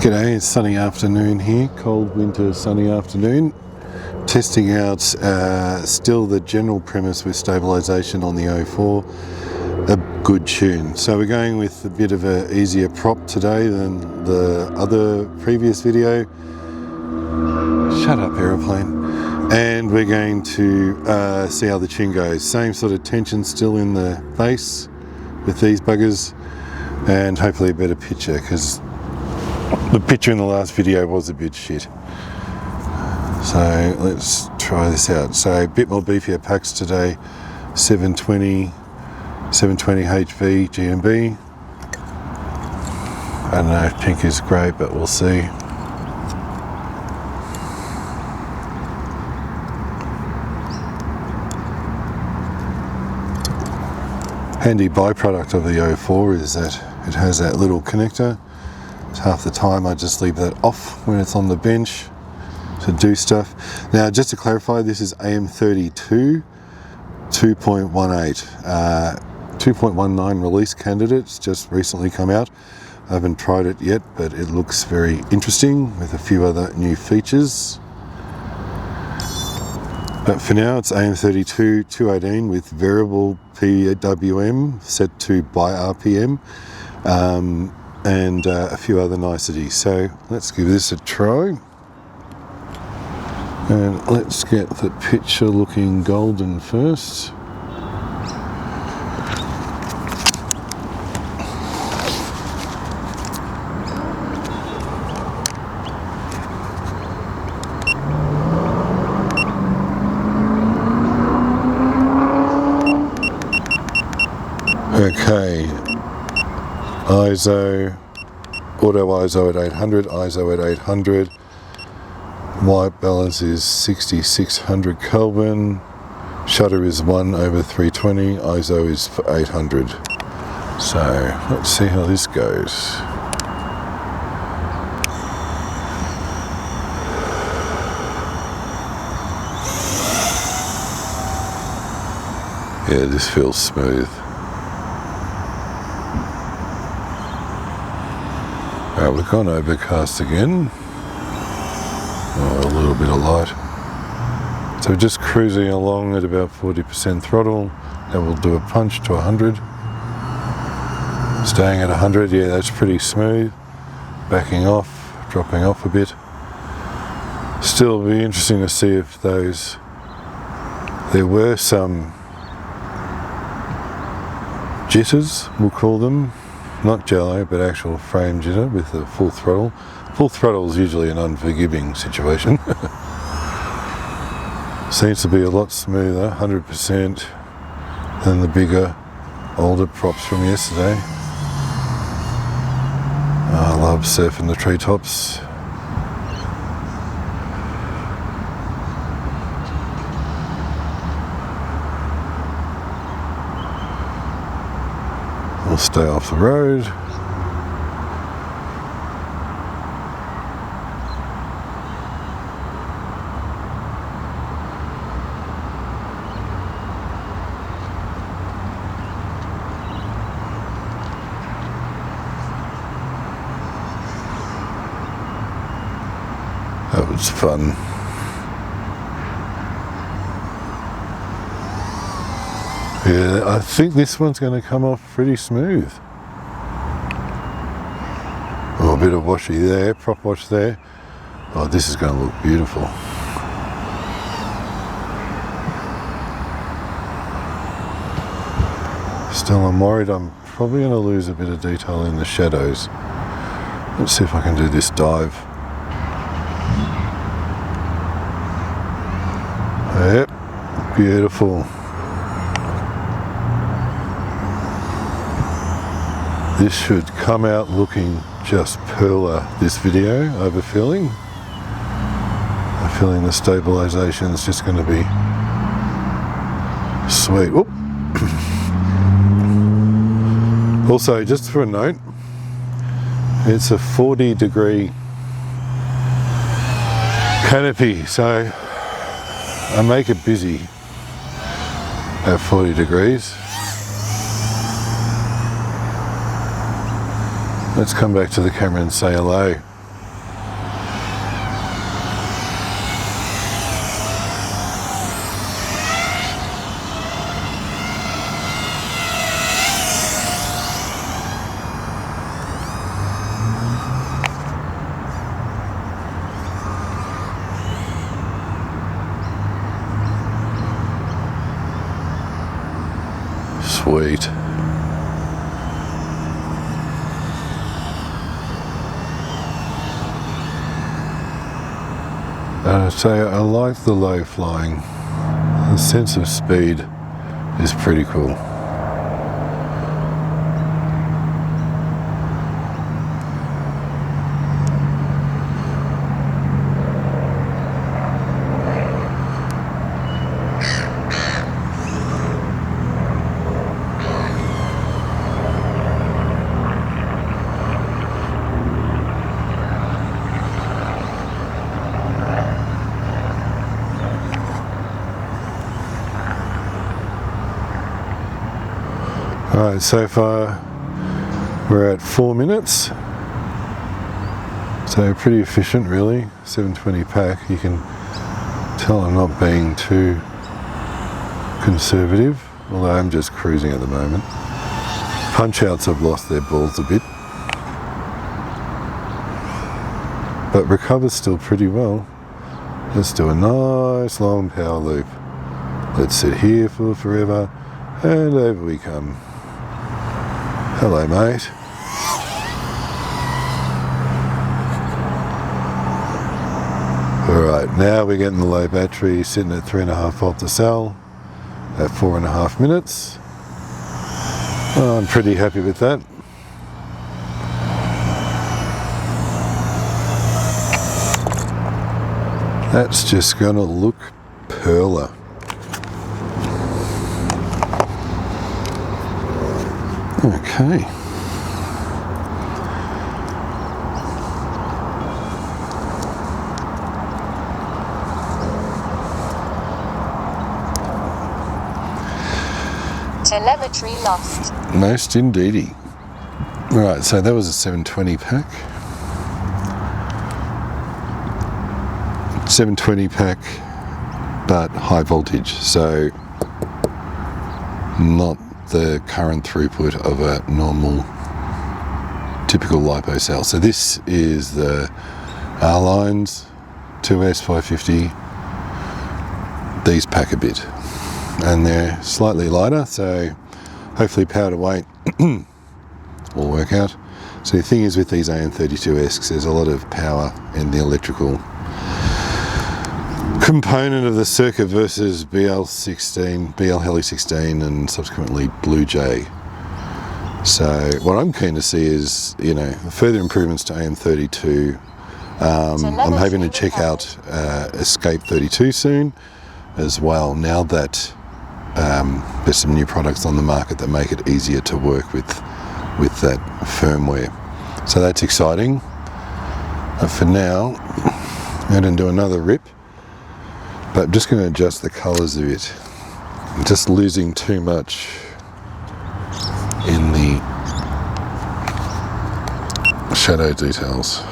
G'day, it's sunny afternoon here, cold winter sunny afternoon. Testing out still the general premise with stabilisation on the 04, a good tune. So we're going with a bit of an easier prop today than the other previous video. Shut up, aeroplane. And we're going to see how the tune goes. Same sort of tension still in the bass with these buggers, and hopefully a better picture, because the picture in the last video was a bit shit. So let's try this out. So a bit more beefier packs today, 720 HV GMB. I don't know if pink is great, but we'll see. Handy byproduct of the 04 is that it has that little connector. So half the time I just leave that off when it's on the bench to do stuff. Now, just to clarify, this is AM32 2.18. 2.19 release candidate. It's just recently come out. I haven't tried it yet, but it looks very interesting with a few other new features. But for now, it's AM32 218 with variable PWM set to by RPM. And a few other niceties. So let's give this a try, and let's get the picture looking golden first. Okay, ISO, auto ISO at 800, ISO at 800, white balance is 6600 Kelvin, shutter is 1/320, ISO is for 800. So let's see how this goes. Yeah, this feels smooth. Alright, we've gone overcast again. Oh, a little bit of light. So just cruising along at about 40% throttle. Then we'll do a punch to 100. Staying at 100, yeah, that's pretty smooth. Backing off, dropping off a bit. Still, it'll be interesting to see if there were some jitters, we'll call them. Not jello, but actual frame jitter with the full throttle. Full throttle is usually an unforgiving situation. Seems to be a lot smoother, 100%, than the bigger, older props from yesterday. I love surfing the treetops. We'll stay off the road. That was fun. Yeah, I think this one's going to come off pretty smooth. Oh, a bit of washy there, prop wash there. Oh, this is going to look beautiful. Still, I'm worried I'm probably going to lose a bit of detail in the shadows. Let's see if I can do this dive. Yep, beautiful. This should come out looking just perler, this video, I have a feeling. I'm feeling the stabilisation is just going to be sweet. Whoop. Also, just for a note, it's a 40-degree canopy, so I make it busy at 40 degrees. Let's come back to the camera and say hello. Sweet. So I like the low flying. The sense of speed is pretty cool. Alright, so far we're at 4 minutes, so pretty efficient really. 720 pack. You can tell I'm not being too conservative, although I'm just cruising at the moment. Punch outs have lost their balls a bit, but recovers still pretty well. Let's do a nice long power loop. Let's sit here for forever, and over we come. Hello, mate. Alright, now we're getting the low battery, sitting at 3.5 volt to cell at 4.5 minutes. Well, I'm pretty happy with that. That's just gonna look perler. Okay. Telemetry lost. Most indeedy. Right, so that was a 720 pack. 720 pack, but high voltage, so not the current throughput of a normal typical LiPo cell. So this is the R-Lines 2S550. These pack a bit, and they're slightly lighter, so hopefully power to weight will work out. So the thing is with these AM32Ks, there's a lot of power in the electrical component of the circuit versus BL16, BL Heli 16, and subsequently Blue Jay. So what I'm keen to see is, you know, further improvements to AM32. I'm hoping to check out Escape 32 soon as well, now that there's some new products on the market that make it easier to work with that firmware. So that's exciting. For now, I'm going to do another rip, but I'm just going to adjust the colours a bit. I'm just losing too much in the shadow details.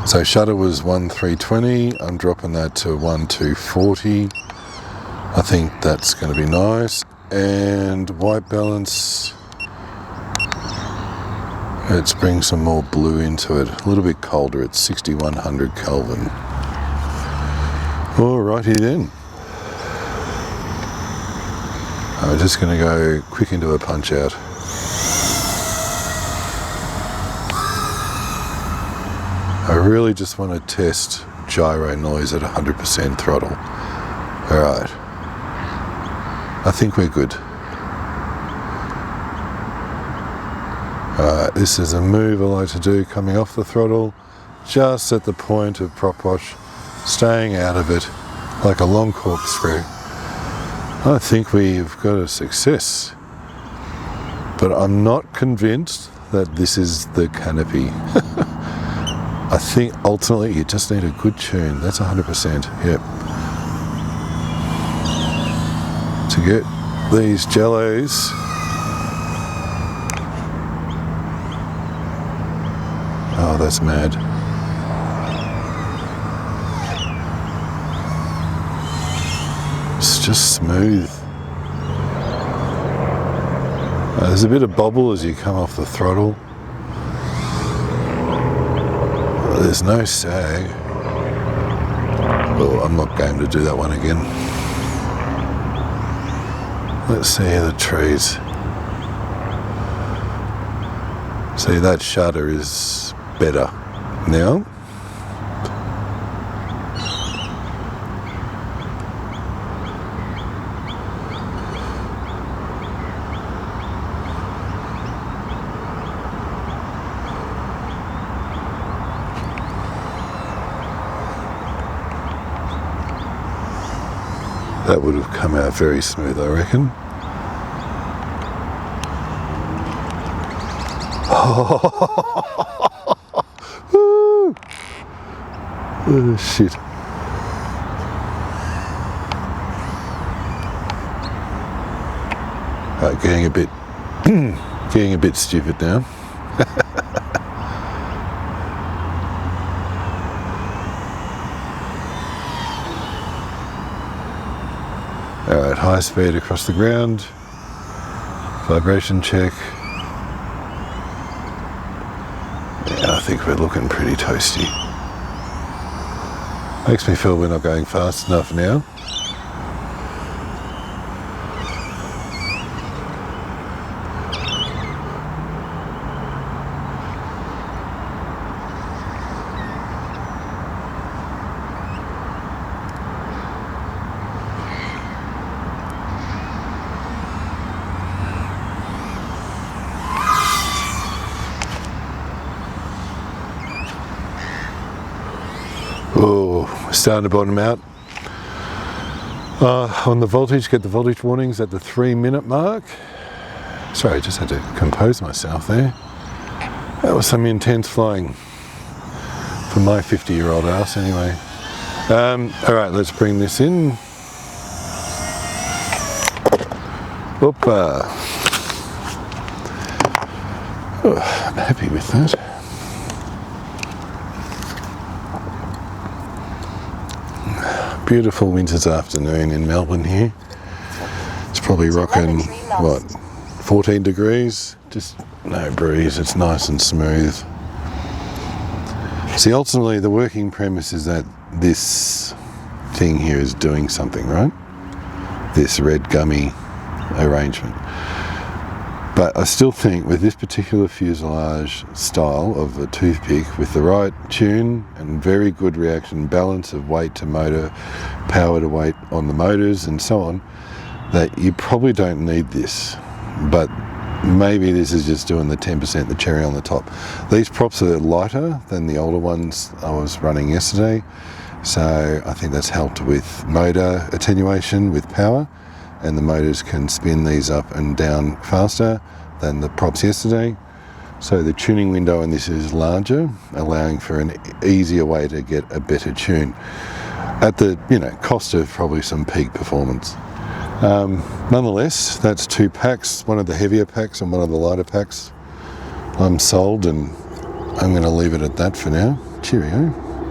So shutter was 1.320, I'm dropping that to 1.240. I think that's going to be nice. And white balance, let's bring some more blue into it. A little bit colder, it's 6100 Kelvin. Alrighty then. I'm just going to go quick into a punch out. I really just want to test gyro noise at 100% throttle. Alright. I think we're good. Alright, this is a move I like to do coming off the throttle, just at the point of prop wash, staying out of it like a long corkscrew. I think we've got a success, but I'm not convinced that this is the canopy. I think ultimately you just need a good tune. That's 100%. Yep. To get these jellos oh, that's mad. It's just smooth. There's a bit of bobble as you come off the throttle. There's no sag. Well, I'm not going to do that one again. Let's see the trees. See, that shutter is better now. That would have come out very smooth, I reckon. Oh, shit. Right, getting a bit stupid now. Alright, high speed across the ground, vibration check. Yeah, I think we're looking pretty toasty. Makes me feel we're not going fast enough now. Oh, we're starting to bottom out. On the voltage, get the voltage warnings at the 3-minute mark. Sorry, I just had to compose myself there. That was some intense flying for my 50-year-old ass anyway. Alright, let's bring this in. Whoopa. Oh, I'm happy with that. Beautiful winter's afternoon in Melbourne here. It's probably rocking, what, 14 degrees? Just no breeze, it's nice and smooth. See, ultimately the working premise is that this thing here is doing something, right? This red gummy arrangement. But I still think with this particular fuselage style of a toothpick, with the right tune and very good reaction balance of weight to motor, power to weight on the motors and so on, that you probably don't need this. But maybe this is just doing the 10%, the cherry on the top. These props are lighter than the older ones I was running yesterday, so I think that's helped with motor attenuation with power, and the motors can spin these up and down faster than the props yesterday. So the tuning window in this is larger, allowing for an easier way to get a better tune at the cost of probably some peak performance. Nonetheless, that's 2 packs, one of the heavier packs and one of the lighter packs. I'm sold, and I'm going to leave it at that for now. Cheerio.